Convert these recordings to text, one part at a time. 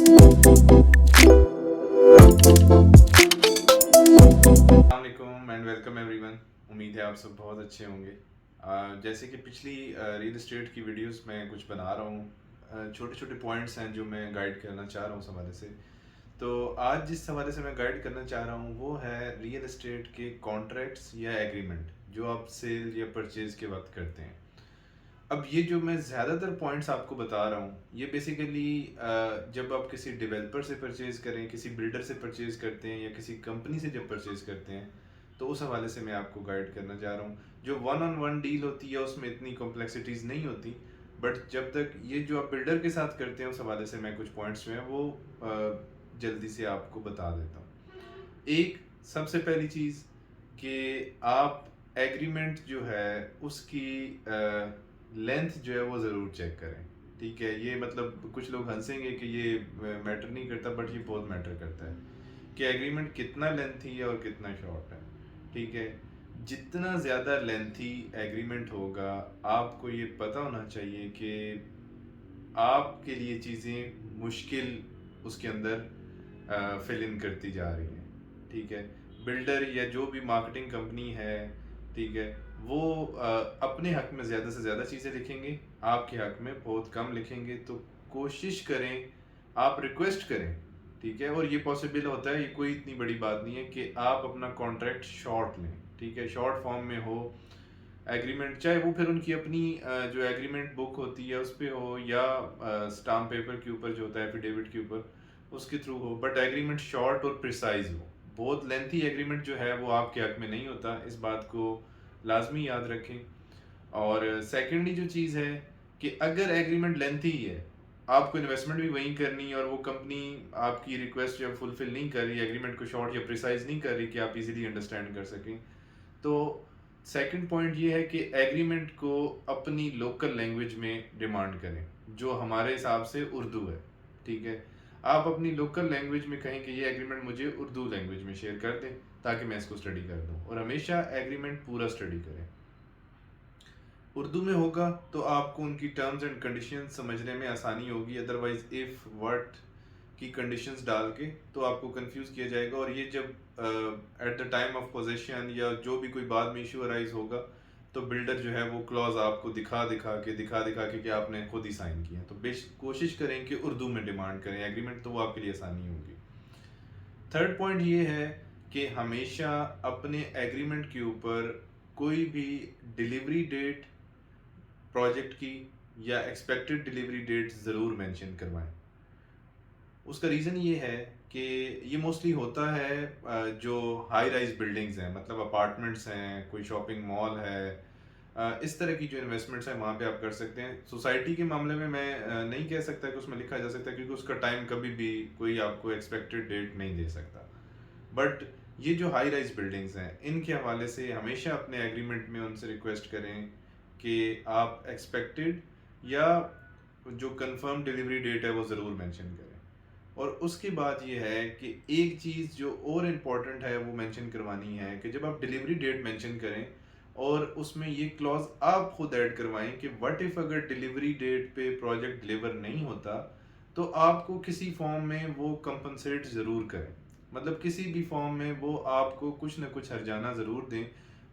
अस्सलामुअलैकुम and welcome everyone. उम्मीद है आप सब बहुत अच्छे होंगे। जैसे कि पिछली रियल एस्टेट की वीडियोस में कुछ बना रहा हूँ, छोटे छोटे पॉइंट्स हैं जो मैं गाइड करना चाह रहा हूँ उस हवाले से। तो आज जिस हवाले से मैं गाइड करना चाह रहा हूँ वो है रियल एस्टेट के कॉन्ट्रैक्ट्स या एग्रीमेंट जो आप सेल या परचेज के वक्त करते हैं। अब ये जो मैं ज़्यादातर पॉइंट्स आपको बता रहा हूँ ये बेसिकली जब आप किसी डेवलपर से परचेज़ करें, किसी बिल्डर से परचेज़ करते हैं या किसी कंपनी से जब परचेज़ करते हैं तो उस हवाले से मैं आपको गाइड करना चाह रहा हूँ। जो वन ऑन वन डील होती है उसमें इतनी कॉम्प्लेक्सिटीज़ नहीं होती, बट जब तक ये जो आप बिल्डर के साथ करते हैं उस हवाले से मैं कुछ पॉइंट्स जो हैं वो जल्दी से आपको बता देता हूँ। एक सबसे पहली चीज़ कि आप एग्रीमेंट जो है उसकी लेंथ जो है वो ज़रूर चेक करें। ठीक है, ये मतलब कुछ लोग हंसेंगे कि ये मैटर नहीं करता, बट ये बहुत मैटर करता है कि एग्रीमेंट कितना लेंथी है और कितना शॉर्ट है। ठीक है, जितना ज़्यादा लेंथी एग्रीमेंट होगा आपको ये पता होना चाहिए कि आपके लिए चीज़ें मुश्किल उसके अंदर फिल इन करती जा रही हैं। ठीक है, बिल्डर या जो भी मार्केटिंग कंपनी है, ठीक है, वो अपने हक में ज़्यादा से ज़्यादा चीज़ें लिखेंगे, आपके हक में बहुत कम लिखेंगे। तो कोशिश करें, आप रिक्वेस्ट करें। ठीक है, और ये पॉसिबल होता है, ये कोई इतनी बड़ी बात नहीं है कि आप अपना कॉन्ट्रैक्ट शॉर्ट लें। ठीक है, शॉर्ट फॉर्म में हो एग्रीमेंट, चाहे वो फिर उनकी अपनी जो एग्रीमेंट बुक होती है उस पर हो या स्टाम्प पेपर के ऊपर जो होता है एफिडेविट के ऊपर उसके थ्रू हो, बट एग्रीमेंट शॉर्ट और प्रिसाइज हो। बहुत लेंथी एग्रीमेंट जो है वो आपके हक में नहीं होता, इस बात को लाजमी याद रखें। और सेकेंडली जो चीज़ है कि अगर एग्रीमेंट लेंथी है, आपको इन्वेस्टमेंट भी वहीं करनी है और वो कंपनी आपकी रिक्वेस्ट जब फुलफिल नहीं कर रही, एग्रीमेंट को शॉर्ट या प्रिसाइज नहीं कर रही कि आप इजीली अंडरस्टैंड कर सकें, तो सेकंड पॉइंट ये है कि एग्रीमेंट को अपनी लोकल लैंग्वेज में डिमांड करें, जो हमारे हिसाब से उर्दू है। ठीक है, आप अपनी लोकल लैंग्वेज में कहें कि ये एग्रीमेंट मुझे उर्दू लैंग्वेज में शेयर कर दें ताकि मैं इसको स्टडी कर दूं, और हमेशा एग्रीमेंट पूरा स्टडी करें। उर्दू में होगा तो आपको उनकी टर्म्स एंड कंडीशंस समझने में आसानी होगी, अदरवाइज इफ़ व्हाट की कंडीशंस डाल के तो आपको कंफ्यूज किया जाएगा, और ये जब at the time of possession या जो भी कोई बाद में इशू अराइज होगा तो बिल्डर जो है वो क्लॉज आपको दिखा दिखा के कि आपने खुद ही साइन किया। तो बेश कोशिश करें कि उर्दू में डिमांड करें एग्रीमेंट, तो वो आपके लिए आसानी होगी। थर्ड पॉइंट ये है कि हमेशा अपने एग्रीमेंट के ऊपर कोई भी डिलीवरी डेट प्रोजेक्ट की या एक्सपेक्टेड डिलीवरी डेट ज़रूर मेंशन करवाएं। उसका रीज़न ये है कि ये मोस्टली होता है जो हाई राइज बिल्डिंग्स हैं, मतलब अपार्टमेंट्स हैं, कोई शॉपिंग मॉल है, इस तरह की जो इन्वेस्टमेंट्स हैं वहाँ पे आप कर सकते हैं। सोसाइटी के मामले में मैं नहीं कह सकता कि उसमें लिखा जा सकता, क्योंकि उसका टाइम कभी भी कोई आपको एक्सपेक्टेड डेट नहीं दे सकता। बट ये जो हाई राइज बिल्डिंग्स हैं इनके हवाले से हमेशा अपने एग्रीमेंट में उनसे रिक्वेस्ट करें कि आप एक्सपेक्टेड या जो कंफर्म डिलीवरी डेट है वो ज़रूर मेंशन करें। और उसके बाद ये है कि एक चीज़ जो और इम्पोर्टेंट है वो मेंशन करवानी है कि जब आप डिलीवरी डेट मेंशन करें और उसमें ये क्लॉज आप खुद ऐड करवाएं कि व्हाट इफ़ अगर डिलीवरी डेट पे प्रोजेक्ट डिलीवर नहीं होता तो आपको किसी फॉर्म में वो कंपनसेट ज़रूर करें। मतलब किसी भी फॉर्म में वो आपको कुछ ना कुछ हर्जाना ज़रूर दें।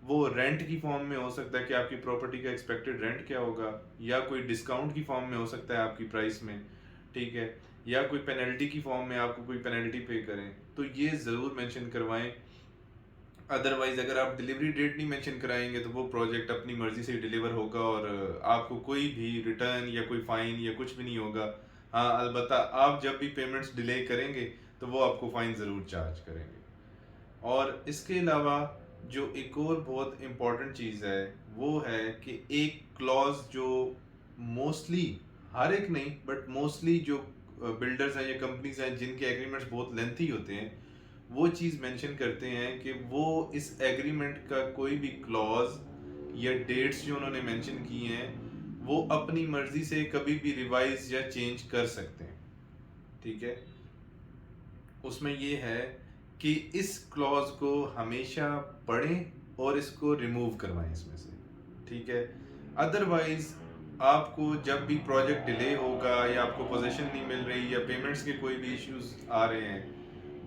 वो रेंट की फॉर्म में हो सकता है कि आपकी प्रॉपर्टी का एक्सपेक्टेड रेंट क्या होगा, या कोई डिस्काउंट की फॉर्म में हो सकता है आपकी प्राइस में। ठीक है, या कोई पेनल्टी की फॉर्म में आपको कोई पेनल्टी पे करें, तो ये ज़रूर मेंशन करवाएं। अदरवाइज अगर आप डिलीवरी डेट नहीं मेंशन कराएंगे तो वो प्रोजेक्ट अपनी मर्जी से डिलीवर होगा और आपको कोई भी रिटर्न या कोई फाइन या कुछ भी नहीं होगा। हाँ, अलबत्ता आप जब भी पेमेंट्स डिले करेंगे तो वो आपको फाइन ज़रूर चार्ज करेंगे। और इसके अलावा जो एक और बहुत इम्पॉर्टेंट चीज़ है वो है कि एक क्लॉज जो मोस्टली, हर एक नहीं बट मोस्टली जो बिल्डर्स हैं या कंपनीज हैं जिनके एग्रीमेंट्स बहुत लेंथी होते हैं, वो चीज़ मेंशन करते हैं कि वो इस एग्रीमेंट का कोई भी क्लॉज या डेट्स जो उन्होंने मेंशन की हैं वो अपनी मर्जी से कभी भी रिवाइज या चेंज कर सकते हैं। ठीक है, उसमें ये है कि इस क्लॉज को हमेशा पढ़ें और इसको रिमूव करवाएं इसमें से। ठीक है, अदरवाइज आपको जब भी प्रोजेक्ट डिले होगा या आपको पोजीशन नहीं मिल रही या पेमेंट्स के कोई भी इश्यूज आ रहे हैं,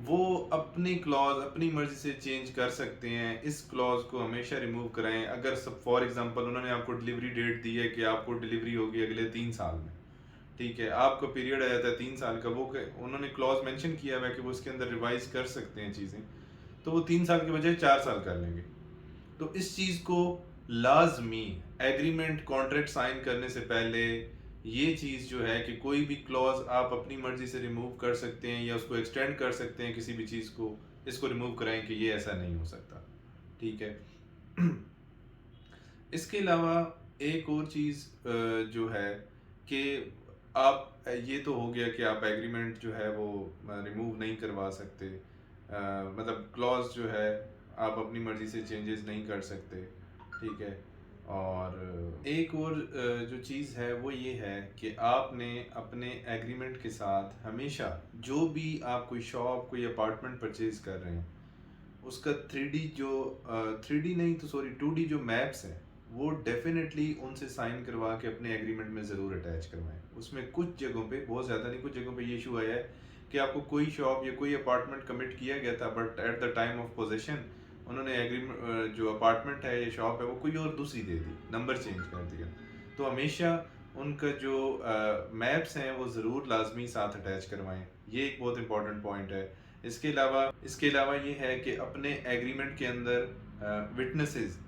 वो अपनी क्लॉज अपनी मर्जी से चेंज कर सकते हैं। इस क्लॉज को हमेशा रिमूव कराएं। अगर सब फॉर एग्जांपल उन्होंने आपको डिलीवरी डेट दी है कि आपको डिलीवरी होगी अगले 3 साल में, ठीक है, आपका पीरियड आ जाता है 3 साल का, वो उन्होंने क्लॉज मेंशन किया हुआ है कि वो उसके अंदर रिवाइज कर सकते हैं चीज़ें, तो वो 3 साल के बजाय 4 साल कर लेंगे। तो इस चीज़ को लाजमी एग्रीमेंट कॉन्ट्रैक्ट साइन करने से पहले ये चीज़ जो है कि कोई भी क्लॉज आप अपनी मर्जी से रिमूव कर सकते हैं या उसको एक्सटेंड कर सकते हैं किसी भी चीज़ को, इसको रिमूव कराएं कि ये ऐसा नहीं हो सकता, ठीक है। इसके अलावा एक और चीज़ जो है कि आप ये तो हो गया कि आप एग्रीमेंट जो है वो रिमूव नहीं करवा सकते, मतलब क्लॉज जो है आप अपनी मर्ज़ी से चेंजेस नहीं कर सकते, ठीक है। और एक और जो चीज़ है वो ये है कि आपने अपने एग्रीमेंट के साथ हमेशा जो भी आप कोई शॉप कोई अपार्टमेंट परचेज़ कर रहे हैं उसका 3D जो 3D नहीं तो सॉरी 2D जो मैप्स हैं वो डेफिनेटली उनसे साइन करवा के अपने एग्रीमेंट में ज़रूर अटैच करवाएं। उसमें कुछ जगहों पे, बहुत ज़्यादा नहीं, कुछ जगहों पे ये इशू आया है कि आपको कोई शॉप या कोई अपार्टमेंट कमिट किया गया था but at the time of possession उन्होंने एग्रीमेंट जो अपार्टमेंट है या शॉप है वो कोई और दूसरी दे दी, नंबर चेंज कर दिया। तो हमेशा उनका जो मैप्स हैं वो ज़रूर लाजमी साथ अटैच करवाएं। ये एक बहुत इंपॉर्टेंट पॉइंट है। इसके अलावा ये है कि अपने एग्रीमेंट के अंदर विटनेसेस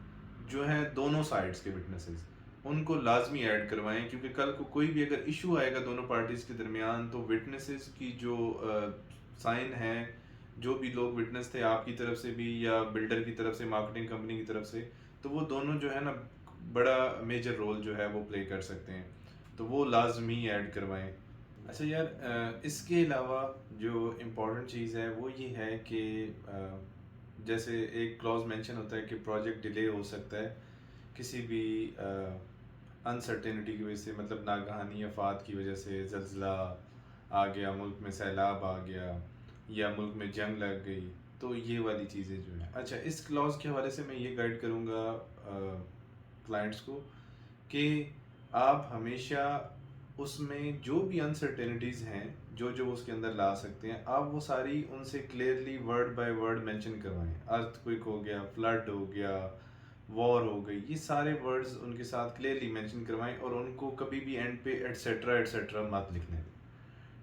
जो हैं, दोनों साइड्स के विटनेसेस, उनको लाजमी ऐड करवाएं, क्योंकि कल को कोई भी अगर इशू आएगा दोनों पार्टीज के दरमियान तो विटनेसेस की जो साइन है, जो भी लोग विटनेस थे आपकी तरफ से भी या बिल्डर की तरफ से, मार्केटिंग कंपनी की तरफ से, तो वो दोनों जो है ना बड़ा मेजर रोल जो है वो प्ले कर सकते हैं, तो वो लाजमी ऐड करवाएं। अच्छा यार, इसके अलावा जो इम्पोर्टेंट चीज़ है वो ये है कि जैसे एक क्लॉज मेंशन होता है कि प्रोजेक्ट डिले हो सकता है किसी भी अनसर्टेनिटी की वजह से, मतलब नागहानी आफात की वजह से, ज़लज़ला आ गया, मुल्क में सैलाब आ गया या मुल्क में जंग लग गई, तो ये वाली चीज़ें जो हैं। अच्छा, इस क्लॉज के हवाले से मैं ये गाइड करूँगा क्लाइंट्स को कि आप हमेशा उसमें जो भी अनसर्टेनिटीज़ हैं जो जो उसके अंदर ला सकते हैं, आप वो सारी उनसे clearly word by word mention करवाएं। अर्थक्वेक हो गया, फ्लड हो गया, वॉर हो गई, ये सारे वर्ड्स उनके साथ क्लियरली मेंशन करवाएं और उनको कभी भी एंड पे एटसेट्रा एटसेट्रा मत लिखने दें,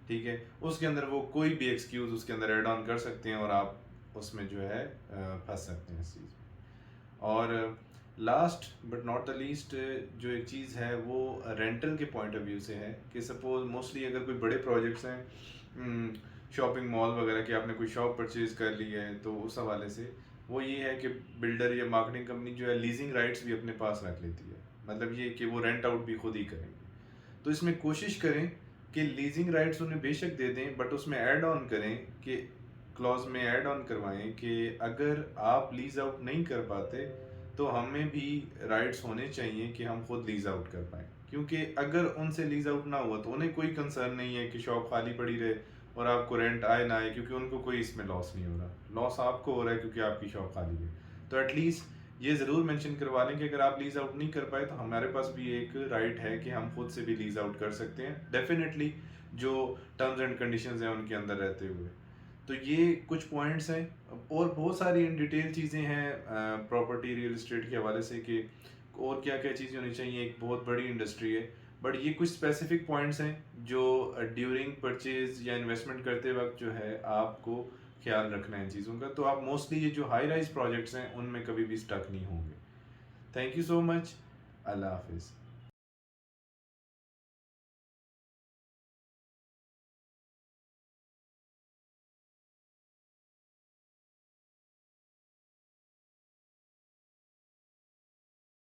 ठीक है। उसके अंदर वो कोई भी एक्सक्यूज़ उसके अंदर ऐड ऑन कर सकते हैं और आप उसमें जो है फंस सकते हैं इस चीज़ में। और last but not the least जो एक चीज़ है वो रेंटल के पॉइंट ऑफ व्यू से है कि सपोज मोस्टली अगर कोई बड़े प्रोजेक्ट्स हैं, शॉपिंग मॉल वगैरह की, आपने कोई शॉप परचेज कर ली है, तो उस हवाले से वो ये है कि बिल्डर या मार्केटिंग कंपनी जो है लीजिंग राइट्स भी अपने पास रख लेती है, मतलब ये कि वो रेंट आउट भी खुद ही करेंगे। तो इसमें कोशिश करें कि लीजिंग राइट्स उन्हें बेशक दे दें बट उसमें ऐड ऑन करें कि क्लॉज में ऐड ऑन करवाएं कि अगर आप लीज आउट नहीं कर पाते तो हमें भी राइट्स होने चाहिए कि हम खुद लीज आउट कर पाएँ, क्योंकि अगर उनसे लीज आउट ना हुआ तो उन्हें कोई कंसर्न नहीं है कि शॉप खाली पड़ी रहे और आपको रेंट आए ना आए, क्योंकि उनको कोई इसमें लॉस नहीं हो रहा, लॉस आपको हो रहा है क्योंकि आपकी शॉप खाली है। तो एटलीस्ट ये ज़रूर मेंशन करवा लें कि अगर आप लीज आउट नहीं कर पाए तो हमारे पास भी एक राइट है कि हम खुद से भी लीज आउट कर सकते हैं, डेफिनेटली जो टर्म्स एंड कंडीशंस हैं उनके अंदर रहते हुए। तो ये कुछ पॉइंट्स हैं और बहुत सारी इन डिटेल चीज़ें हैं प्रॉपर्टी रियल इस्टेट के हवाले से कि और क्या क्या चीज़ें होनी चाहिए, एक बहुत बड़ी इंडस्ट्री है। बट ये कुछ स्पेसिफिक पॉइंट्स हैं जो ड्यूरिंग परचेज या इन्वेस्टमेंट करते वक्त जो है आपको ख्याल रखना है इन चीज़ों का, तो आप मोस्टली ये जो हाई राइज प्रोजेक्ट्स हैं उनमें कभी भी स्टक नहीं होंगे। Thank you so much. अल्लाह हाफिज़।